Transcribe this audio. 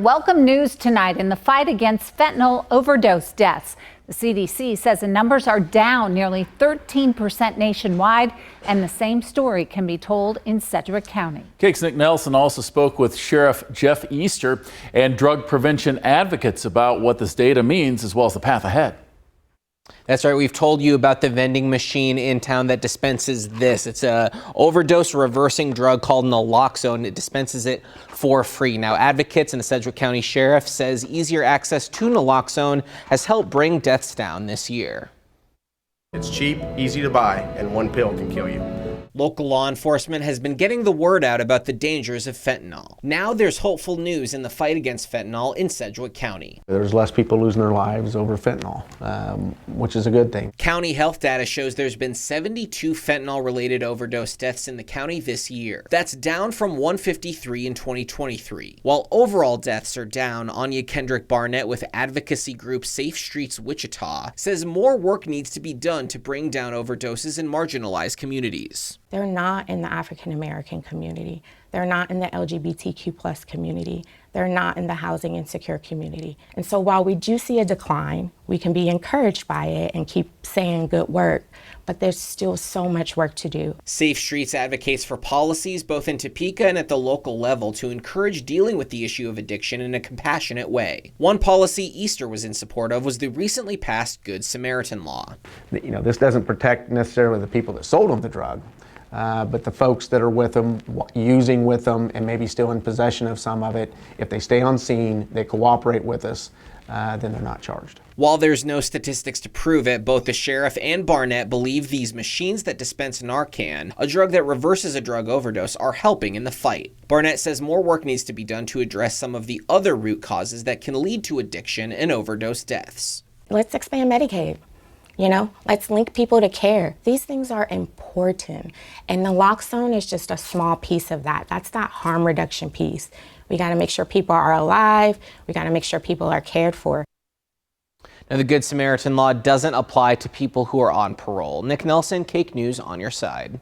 Welcome news tonight in the fight against fentanyl overdose deaths. The CDC says the numbers are down nearly 13% nationwide, and the same story can be told in Sedgwick County. KAKE's Nick Nelson also spoke with Sheriff Jeff Easter and drug prevention advocates about what this data means, as well as the path ahead. That's right. We've told you about the vending machine in town that dispenses this. It's a overdose reversing drug called naloxone. It dispenses it for free. Now, advocates and the Sedgwick County Sheriff says easier access to naloxone has helped bring deaths down this year. It's cheap, easy to buy, and one pill can kill you. Local law enforcement has been getting the word out about the dangers of fentanyl. Now there's hopeful news in the fight against fentanyl in Sedgwick County. There's less people losing their lives over fentanyl, which is a good thing. County health data shows there's been 72 fentanyl-related overdose deaths in the county this year. That's down from 153 in 2023. While overall deaths are down, Anya Kendrick Barnett with advocacy group Safe Streets Wichita says more work needs to be done to bring down overdoses in marginalized communities. They're not in the African American community. They're not in the LGBTQ+ community. They're not in the housing insecure community. And so while we do see a decline, we can be encouraged by it and keep saying good work, but there's still so much work to do. Safe Streets advocates for policies both in Topeka and at the local level to encourage dealing with the issue of addiction in a compassionate way. One policy Easter was in support of was the recently passed Good Samaritan law. You know, this doesn't protect necessarily the people that sold them the drug, but the folks that are with them, using with them, and maybe still in possession of some of it, if they stay on scene, they cooperate with us, then they're not charged. While there's no statistics to prove it, both the sheriff and Barnett believe these machines that dispense Narcan, a drug that reverses a drug overdose, are helping in the fight. Barnett says more work needs to be done to address some of the other root causes that can lead to addiction and overdose deaths. Let's expand Medicaid. You know, let's link people to care. These things are important. And naloxone is just a small piece of that. That's that harm reduction piece. We got to make sure people are alive. We got to make sure people are cared for. Now, the Good Samaritan law doesn't apply to people who are on parole. Nick Nelson, KAKE News on your side.